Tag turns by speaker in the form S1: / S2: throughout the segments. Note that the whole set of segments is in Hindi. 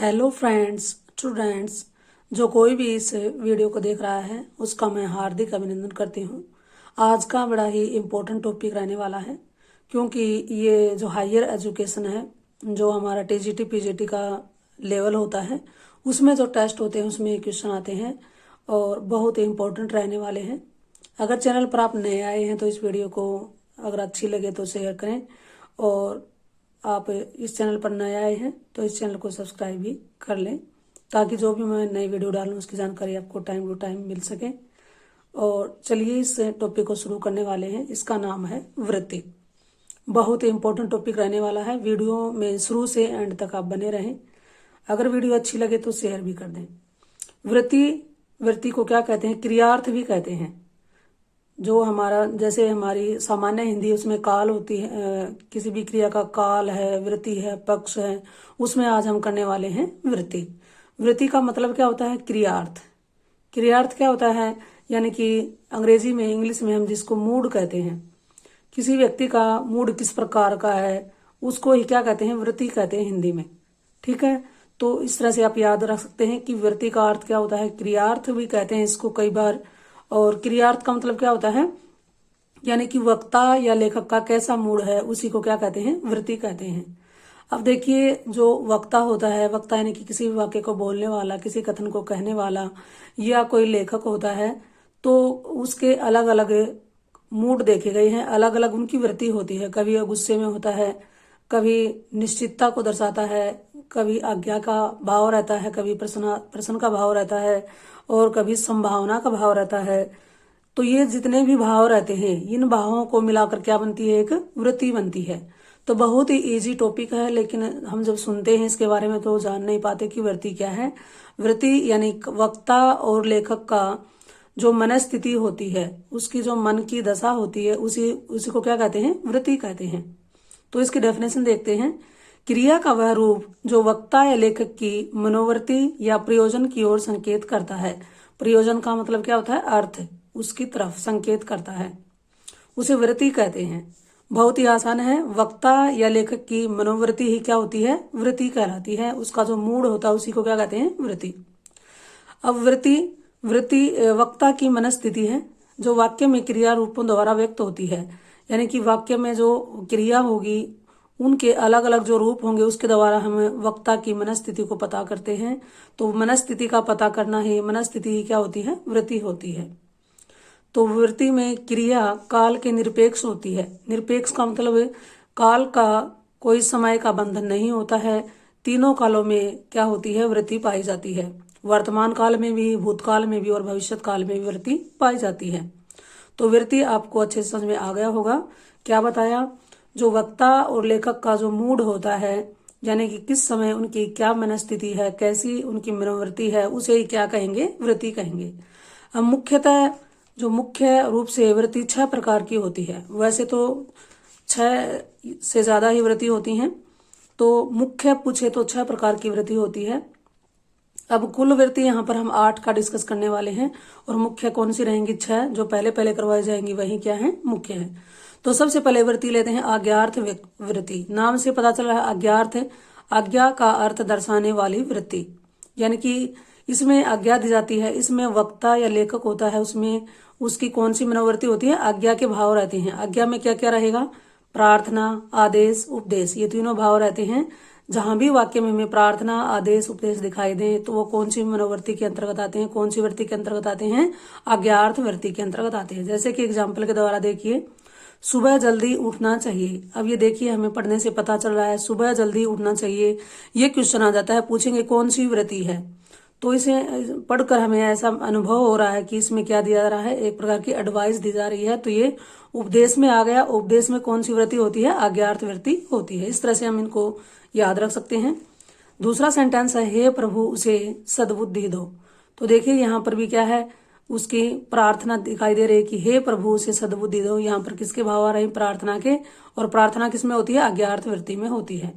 S1: हेलो फ्रेंड्स, स्टूडेंट्स, जो कोई भी इस वीडियो को देख रहा है उसका मैं हार्दिक अभिनंदन करती हूँ। आज का बड़ा ही इम्पोर्टेंट टॉपिक रहने वाला है, क्योंकि ये जो हायर एजुकेशन है, जो हमारा टीजीटी पीजीटी का लेवल होता है, उसमें जो टेस्ट होते हैं उसमें क्वेश्चन आते हैं और बहुत ही इम्पोर्टेंट रहने वाले हैं। अगर चैनल पर आप नए आए हैं तो इस वीडियो को अगर अच्छी लगे तो शेयर करें, और आप इस चैनल पर नए आए हैं तो इस चैनल को सब्सक्राइब भी कर लें, ताकि जो भी मैं नई वीडियो डालूं उसकी जानकारी आपको टाइम टू टाइम मिल सके। और चलिए इस टॉपिक को शुरू करने वाले हैं। इसका नाम है वृत्ति। बहुत ही इंपॉर्टेंट टॉपिक रहने वाला है। वीडियो में शुरू से एंड तक आप बने रहें। अगर वीडियो अच्छी लगे तो शेयर भी कर दें। वृत्ति वृत्ति को क्या कहते हैं? क्रियार्थ भी कहते हैं। जो हमारा जैसे हमारी सामान्य हिंदी उसमें काल होती है, किसी भी क्रिया का काल है, वृत्ति है, पक्ष है, उसमें आज हम करने वाले हैं वृत्ति। वृत्ति का मतलब क्या होता है? क्रियार्थ। क्रियार्थ क्या होता है? यानी कि अंग्रेजी में, इंग्लिश में हम जिसको मूड कहते हैं, किसी व्यक्ति का मूड किस प्रकार का है उसको ही क्या कहते हैं? वृत्ति कहते हैं हिंदी में। ठीक है, तो इस तरह से आप याद रख सकते हैं कि वृत्ति का अर्थ क्या होता है। क्रियार्थ भी कहते हैं इसको कई बार। और क्रियार्थ का मतलब क्या होता है? यानी कि वक्ता या लेखक का कैसा मूड है उसी को क्या कहते हैं? वृत्ति कहते हैं। अब देखिए, जो वक्ता होता है, वक्ता यानी कि किसी भी वाक्य को बोलने वाला, किसी कथन को कहने वाला, या कोई लेखक होता है, तो उसके अलग अलग मूड देखे गए हैं, अलग अलग उनकी वृत्ति होती है। कभी वह गुस्से में होता है, कभी निश्चितता को दर्शाता है, कभी आज्ञा का भाव रहता है, कभी प्रश्न का भाव रहता है, और कभी संभावना का भाव रहता है। तो ये जितने भी भाव रहते हैं, इन भावों को मिलाकर क्या बनती है? एक वृत्ति बनती है। तो बहुत ही इजी टॉपिक है, लेकिन हम जब सुनते हैं इसके बारे में तो जान नहीं पाते कि वृत्ति क्या है। वृत्ति यानी वक्ता और लेखक का जो मनस्थिति होती है, उसकी जो मन की दशा होती है, उसी को क्या कहते हैं? वृत्ति कहते हैं। तो इसकी डेफिनेशन देखते हैं। क्रिया का वह रूप जो वक्ता या लेखक की मनोवृत्ति या प्रयोजन की ओर संकेत करता है। प्रयोजन का मतलब क्या होता है? अर्थ, उसकी तरफ संकेत करता है, उसे वृत्ति कहते हैं। बहुत ही आसान है। वक्ता या लेखक की मनोवृत्ति ही क्या होती है? वृत्ति कहलाती है। उसका जो मूड होता है उसी को क्या कहते हैं? वृत्ति। अब वृत्ति वृत्ति वक्ता की मनस्थिति है, जो वाक्य में क्रिया रूपों द्वारा व्यक्त होती है। यानी कि वाक्य में जो क्रिया होगी उनके अलग अलग जो रूप होंगे उसके द्वारा हम वक्ता की मनस्थिति को पता करते हैं। तो मनस्थिति का पता करना ही, मनस्थिति ही क्या होती है? वृत्ति होती है। तो वृत्ति में क्रिया काल के निरपेक्ष होती है। निरपेक्ष का मतलब काल का कोई समय का बंधन नहीं होता है। तीनों कालों में क्या होती है? वृत्ति पाई जाती है। वर्तमान काल में भी, भूतकाल में भी और भविष्य काल में भी वृत्ति पाई जाती है। तो वृत्ति आपको अच्छे से समझ में आ गया होगा। क्या बताया? जो वक्ता और लेखक का जो मूड होता है, यानी कि किस समय उनकी क्या मनस्थिति है, कैसी उनकी मनोवृत्ति है, उसे ही क्या कहेंगे? वृत्ति कहेंगे। अब मुख्यतः जो मुख्य रूप से वृत्ति 6 प्रकार की होती है। वैसे तो 6 से ज्यादा ही वृत्ति होती हैं, तो मुख्य पूछे तो 6 प्रकार की वृत्ति होती है। अब कुल वृत्ति यहाँ पर हम 8 का डिस्कस करने वाले हैं, और मुख्य कौन सी रहेंगी? 6। जो पहले पहले करवाई जाएंगी वही क्या है? मुख्य है। तो सबसे पहले वृत्ति लेते हैं आज्ञार्थ वृत्ति। नाम से पता चल रहा है आज्ञार्थ, आज्ञा का अर्थ दर्शाने वाली वृत्ति। यानी कि इसमें आज्ञा दी जाती है, इसमें वक्ता या लेखक होता है, उसमें उसकी कौन सी मनोवृत्ति होती है? आज्ञा के भाव रहते हैं। आज्ञा में क्या क्या रहेगा? प्रार्थना, आदेश, उपदेश, ये तीनों भाव रहते हैं। जहां भी वाक्य में हमें प्रार्थना, आदेश, उपदेश दिखाई दे तो वो कौन सी मनोवृत्ति के अंतर्गत आते हैं? कौन सी वृत्ति के अंतर्गत आते हैं? आज्ञार्थ वृत्ति के अंतर्गत आते हैं। जैसे कि एग्जाम्पल के द्वारा देखिए, सुबह जल्दी उठना चाहिए। अब ये देखिए, हमें पढ़ने से पता चल रहा है सुबह जल्दी उठना चाहिए। ये क्वेश्चन आ जाता है, पूछेंगे कौन सी वृत्ति है। तो इसे पढ़कर हमें ऐसा अनुभव हो रहा है कि इसमें क्या दिया जा रहा है? एक प्रकार की एडवाइस दी जा रही है। तो ये उपदेश में आ गया। उपदेश में कौन सी वृत्ति होती है? आज्ञार्थ वृत्ति होती है। इस तरह से हम इनको याद रख सकते हैं। दूसरा सेंटेंस है, हे प्रभु उसे सद्बुद्धि दो। तो देखिए यहाँ पर भी क्या है? उसकी प्रार्थना दिखाई दे रही है कि हे प्रभु उसे सद्बुद्धि दो। यहाँ पर किसके भाव आ रहे हैं? प्रार्थना के। और प्रार्थना किसमें होती है? आज्ञार्थ वृत्ति में होती है।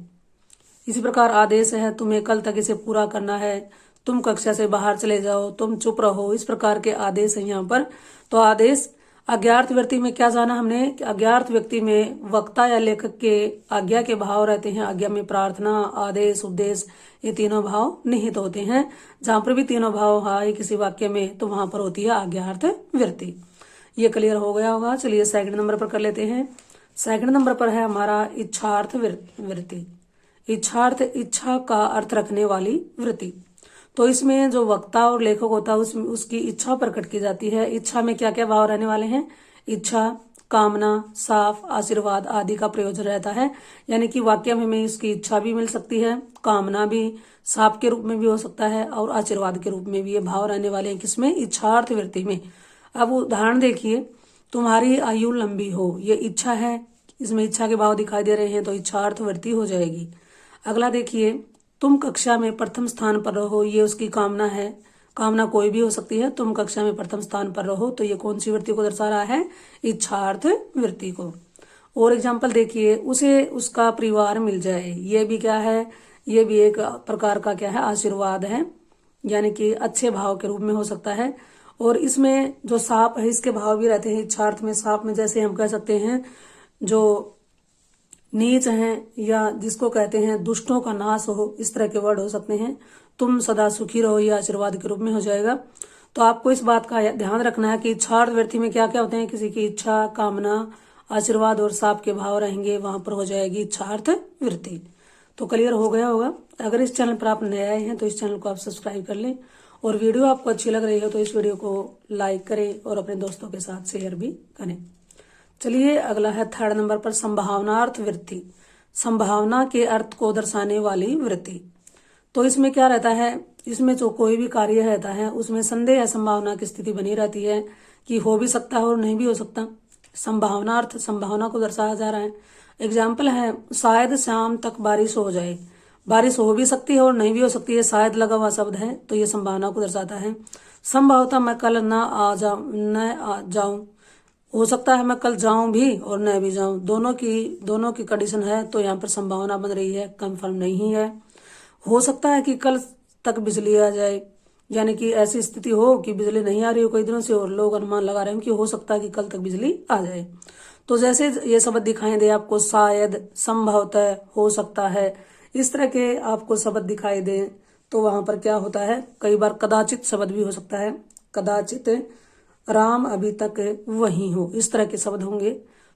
S1: इसी प्रकार आदेश है, तुम्हें कल तक इसे पूरा करना है, तुम कक्षा से बाहर चले जाओ, तुम चुप रहो। इस प्रकार के आदेश है यहाँ पर। तो आदेश अज्ञार्थ वृत्ति में क्या जाना हमने, अज्ञार्थ व्यक्ति में वक्ता या लेखक के आज्ञा के भाव रहते हैं। आज्ञा में प्रार्थना, आदेश, उपदेश, ये तीनों भाव निहित होते हैं। जहां पर भी तीनों भाव है किसी वाक्य में तो वहां पर होती है अज्ञार्थ वृत्ति। ये क्लियर हो गया होगा। चलिए सेकंड नंबर पर कर लेते हैं। सेकंड नंबर पर है हमारा इच्छार्थ वृत्ति। इच्छार्थ, इच्छा का अर्थ रखने वाली वृत्ति। तो इसमें जो वक्ता और लेखक होता है उसमें उसकी इच्छा प्रकट की जाती है। इच्छा में क्या क्या भाव रहने वाले हैं, इच्छा, कामना, साफ, आशीर्वाद आदि का प्रयोजन रहता है। यानी कि वाक्य में हमें इसकी इच्छा भी मिल सकती है, कामना भी, साफ के रूप में भी हो सकता है और आशीर्वाद के रूप में भी ये भाव रहने वाले हैं। किसमें, इच्छार्थ वृत्ति में। अब उदाहरण देखिए, तुम्हारी आयु लंबी हो, ये इच्छा है, इसमें इच्छा के भाव दिखाई दे रहे हैं तो इच्छार्थ वृत्ति हो जाएगी। अगला देखिए, तुम कक्षा में प्रथम स्थान पर रहो, ये उसकी कामना है। कामना कोई भी हो सकती है, तुम कक्षा में प्रथम स्थान पर रहो, तो ये कौन सी वृत्ति को दर्शा रहा है, इच्छार्थ वृत्ति को। और एग्जाम्पल देखिए, उसे उसका परिवार मिल जाए, ये भी क्या है, ये भी एक प्रकार का क्या है, आशीर्वाद है, यानी कि अच्छे भाव के रूप में हो सकता है। और इसमें जो साप है इसके भाव भी रहते हैं इच्छार्थ में। साप में जैसे हम कह सकते हैं जो नीच हैं या जिसको कहते हैं दुष्टों का नाश हो, इस तरह के वर्ड हो सकते हैं। तुम सदा सुखी रहो, ये आशीर्वाद के रूप में हो जाएगा। तो आपको इस बात का ध्यान रखना है कि इच्छार्थ वृत्ति में क्या क्या होते हैं, किसी की इच्छा, कामना, आशीर्वाद और साप के भाव रहेंगे, वहां पर हो जाएगी इच्छार्थ वृत्ति। तो क्लियर हो गया होगा। अगर इस चैनल पर आप नए आए हैं तो इस चैनल को आप सब्सक्राइब कर लें, और वीडियो आपको अच्छी लग रही है तो इस वीडियो को लाइक करें और अपने दोस्तों के साथ शेयर भी करें। चलिए अगला है थर्ड नंबर पर संभावनार्थ वृत्ति। संभावना के अर्थ को दर्शाने वाली वृत्ति। तो इसमें क्या रहता है, इसमें जो कोई भी कार्य रहता है उसमें संदेह या संभावना की स्थिति बनी रहती है कि हो भी सकता है और नहीं भी हो सकता। संभावनार्थ, संभावना को दर्शाया जा रहा है। एग्जाम्पल है, शायद शाम तक बारिश हो जाए। बारिश हो भी सकती है और नहीं भी हो सकती है, शायद लगा हुआ शब्द है तो ये संभावना को दर्शाता है। संभवतः मैं कल न आ जाऊं, हो सकता है मैं कल जाऊं भी और न भी जाऊं, दोनों की कंडीशन है तो यहाँ पर संभावना बन रही है, कंफर्म नहीं है। हो सकता है कि कल तक बिजली आ जाए, यानी कि ऐसी स्थिति हो कि बिजली नहीं आ रही हो कई दिनों से और लोग अनुमान लगा रहे हैं कि हो सकता है कि कल तक बिजली आ जाए। तो जैसे ये शब्द दिखाई दे आपको, शायद, संभवतः, हो सकता है, इस तरह के आपको शब्द दिखाई दे तो वहां पर क्या होता है, कई बार कदाचित शब्द भी हो सकता है, कदाचित राम अभी तक वहीं हो, इस तरह के शब्द होंगे।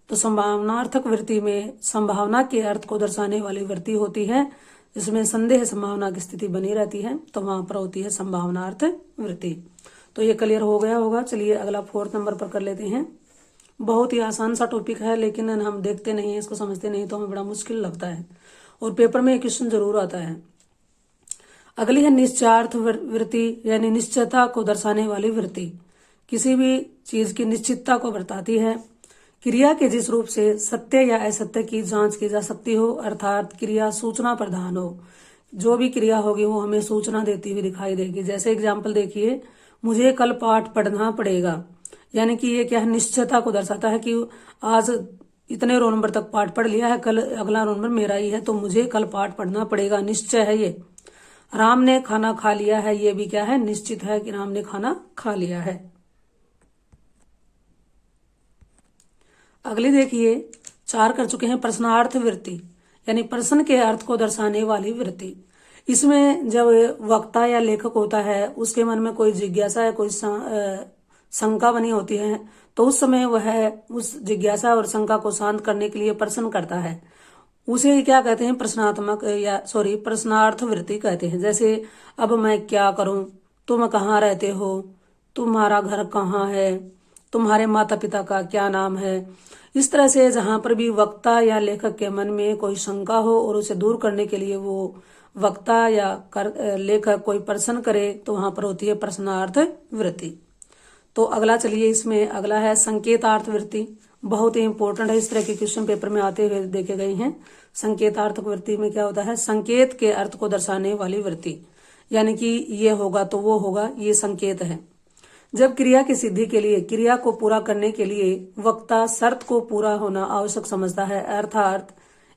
S1: तो संभावनार्थक वृत्ति में संभावना के अर्थ को दर्शाने वाली वृत्ति होती है, इसमें संदेह संभावना की स्थिति बनी रहती है तो वहां पर होती है संभावनार्थ वृत्ति। तो ये क्लियर हो गया होगा। चलिए अगला फोर्थ नंबर पर कर लेते हैं। बहुत ही आसान सा टॉपिक है लेकिन हम देखते नहीं है, इसको समझते नहीं तो हमें बड़ा मुश्किल लगता है और पेपर में क्वेश्चन जरूर आता है। अगली है निश्चयार्थ वृत्ति, यानी निश्चयता को दर्शाने वाली वृत्ति। किसी भी चीज की निश्चितता को बताती है। क्रिया के जिस रूप से सत्य या असत्य की जांच की जा सकती हो, अर्थात क्रिया सूचना प्रधान हो। जो भी क्रिया होगी वो हमें सूचना देती हुई दिखाई देगी। जैसे एग्जाम्पल देखिए, मुझे कल पाठ पढ़ना पड़ेगा, यानी कि ये क्या है, निश्चयता को दर्शाता है कि आज इतने रोल नंबर तक पाठ पढ़ लिया है, कल अगला रोल नंबर मेरा ही है तो मुझे कल पाठ पढ़ना पड़ेगा, निश्चय है ये। राम ने खाना खा लिया है, ये भी क्या है, निश्चित है कि राम ने खाना खा लिया है। अगली देखिए, 4 कर चुके हैं, प्रश्नार्थ वृत्ति, यानी प्रश्न के अर्थ को दर्शाने वाली वृत्ति। इसमें जब वक्ता या लेखक होता है उसके मन में कोई जिज्ञासा या कोई शंका बनी होती है तो उस समय वह उस जिज्ञासा और शंका को शांत करने के लिए प्रश्न करता है। उसे क्या कहते हैं, प्रश्नार्थ वृत्ति कहते हैं। जैसे अब मैं क्या करूं, तुम कहाँ रहते हो, तुम्हारा घर कहाँ है, तुम्हारे माता पिता का क्या नाम है। इस तरह से जहां पर भी वक्ता या लेखक के मन में कोई शंका हो और उसे दूर करने के लिए वो वक्ता या लेखक कोई प्रश्न करे तो वहां पर होती है प्रश्नार्थ वृत्ति। तो अगला चलिए, इसमें अगला है संकेतार्थ वृत्ति। बहुत ही इंपॉर्टेंट है, इस तरह के क्वेश्चन पेपर में आते हुए देखे गए हैं। संकेतार्थ वृत्ति में क्या होता है, संकेत के अर्थ को दर्शाने वाली वृत्ति, यानी कि ये होगा तो वो होगा, ये संकेत है। जब क्रिया की सिद्धि के लिए, क्रिया को पूरा करने के लिए वक्ता शर्त को पूरा होना आवश्यक समझता है, अर्थात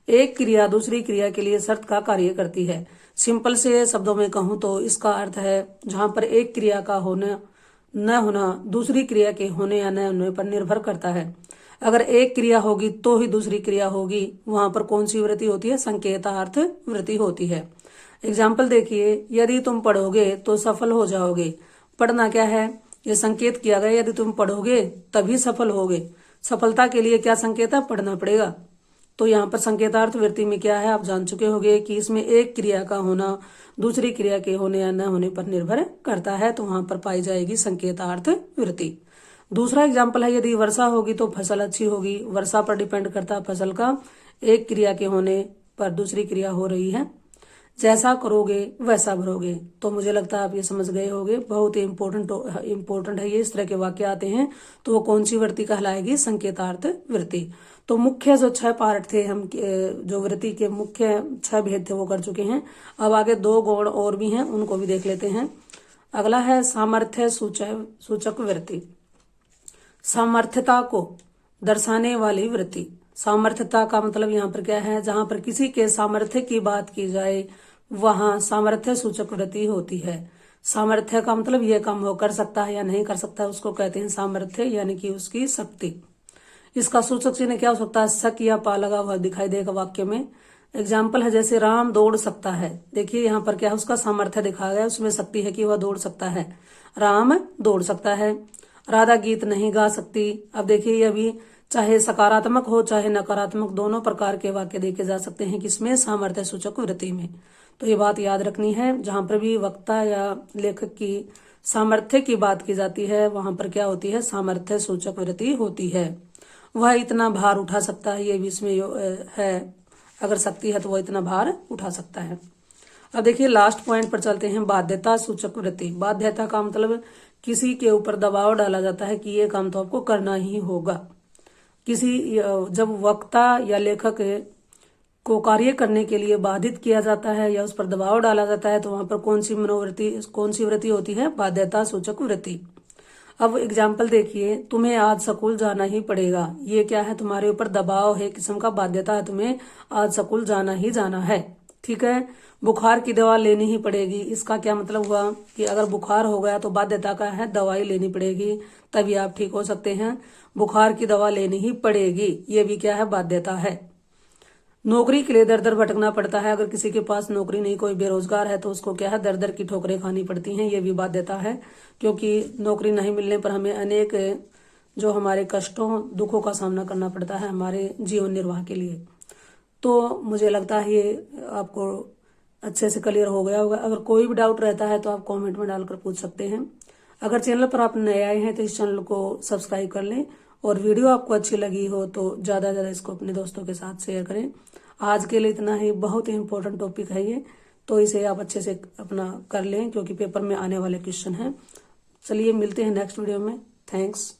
S1: एक क्रिया दूसरी क्रिया के लिए शर्त का कार्य करती है। सिंपल से शब्दों में कहूं तो इसका अर्थ है, जहां पर एक क्रिया का होना न होना दूसरी क्रिया के होने या न होने पर निर्भर करता है। अगर एक क्रिया होगी तो ही दूसरी क्रिया होगी, वहां पर कौन सी वृत्ति होती है? संकेतार्थ वृत्ति होती है। एग्जाम्पल देखिए, यदि तुम पढ़ोगे तो सफल हो जाओगे। पढ़ना क्या है? ये संकेत किया गया, यदि तुम पढ़ोगे तभी सफल होगे। सफलता के लिए क्या संकेत है? पढ़ना पड़ेगा। तो यहाँ पर संकेतार्थ वृत्ति में क्या है, आप जान चुके होंगे कि इसमें एक क्रिया का होना दूसरी क्रिया के होने या न होने पर निर्भर करता है, तो वहां पर पाई जाएगी संकेतार्थ वृत्ति। दूसरा एग्जाम्पल है, यदि वर्षा होगी तो फसल अच्छी होगी। वर्षा पर डिपेंड करता है फसल का, एक क्रिया के होने पर दूसरी क्रिया हो रही है। जैसा करोगे वैसा भरोगे। तो मुझे लगता है आप ये समझ गए होंगे, बहुत ही इंपॉर्टेंट है ये। इस तरह के वाक्य आते हैं तो वो कौन सी वृत्ति कहलाएगी? संकेतार्थ वृत्ति। तो मुख्य जो 6 पार्ट थे, हम जो वृत्ति के मुख्य 6 भेद थे वो कर चुके हैं। अब आगे 2 गुण और भी हैं, उनको भी देख लेते हैं। अगला है सामर्थ्य सूचक वृत्ति। सामर्थ्यता को दर्शाने वाली वृत्ति। सामर्थ्यता का मतलब यहाँ पर क्या है? जहां पर किसी के सामर्थ्य की बात की जाए वहां सामर्थ्य सूचक वृत्ति होती है। सामर्थ्य का मतलब ये काम वो कर सकता है या नहीं कर सकता है, उसको कहते हैं सामर्थ्य, यानी कि उसकी शक्ति। इसका सूचक चिन्ह क्या हो सकता है? सक या पा लगा हुआ दिखाई देगा वाक्य में। एग्जाम्पल है, जैसे राम दौड़ सकता है। देखिए यहाँ पर क्या है? उसका सामर्थ्य दिखाया गया, उसमें शक्ति है कि वह दौड़ सकता है। राम दौड़ सकता है। राधा गीत नहीं गा सकती। अब देखिए, ये भी चाहे सकारात्मक हो चाहे नकारात्मक, दोनों प्रकार के वाक्य देखे जा सकते हैं किसमें? सामर्थ्य सूचक वृत्ति में। तो ये बात याद रखनी है, जहां पर भी वक्ता या लेखक की सामर्थ्य की बात की जाती है वहां पर क्या होती है? सामर्थ्य सूचक वृत्ति होती है। वह इतना भार उठा सकता है, ये भी इसमें है। अगर शक्ति है तो वह इतना भार उठा सकता है। अब देखिए लास्ट पॉइंट पर चलते हैं, बाध्यता सूचक वृत्ति। बाध्यता का मतलब किसी के ऊपर दबाव डाला जाता है कि ये काम तो आपको करना ही होगा। जब वक्ता या लेखक को कार्य करने के लिए बाधित किया जाता है या उस पर दबाव डाला जाता है, तो वहां पर कौन सी वृत्ति होती है? बाध्यता सूचक वृत्ति। अब एग्जाम्पल देखिए, तुम्हें आज स्कूल जाना ही पड़ेगा। ये क्या है? तुम्हारे ऊपर दबाव है, किस्म का बाध्यता है, तुम्हें आज स्कूल जाना ही जाना है। ठीक है। बुखार की दवा लेनी ही पड़ेगी। इसका क्या मतलब हुआ कि अगर बुखार हो गया तो बाध्यता का है, दवाई लेनी पड़ेगी, तभी आप ठीक हो सकते हैं। बुखार की दवा लेनी ही पड़ेगी, ये भी क्या है? बाध्यता है। नौकरी के लिए दर दर भटकना पड़ता है। अगर किसी के पास नौकरी नहीं, कोई बेरोजगार है, तो उसको क्या है? दर दर की ठोकरें खानी पड़ती हैं, ये भी बाध्यता है। क्योंकि नौकरी नहीं मिलने पर हमें अनेक जो हमारे कष्टों दुखों का सामना करना पड़ता है हमारे जीवन निर्वाह के लिए। तो मुझे लगता है ये आपको अच्छे से क्लियर हो गया होगा। अगर कोई भी डाउट रहता है तो आप कमेंट में डालकर पूछ सकते हैं। अगर चैनल पर आप नए आए हैं तो इस चैनल को सब्सक्राइब कर लें, और वीडियो आपको अच्छी लगी हो तो ज़्यादा से ज़्यादा इसको अपने दोस्तों के साथ शेयर करें। आज के लिए इतना ही, बहुत ही इंपॉर्टेंट टॉपिक है ये, तो इसे आप अच्छे से अपना कर लें क्योंकि पेपर में आने वाले क्वेश्चन हैं। चलिए मिलते हैं नेक्स्ट वीडियो में। थैंक्स।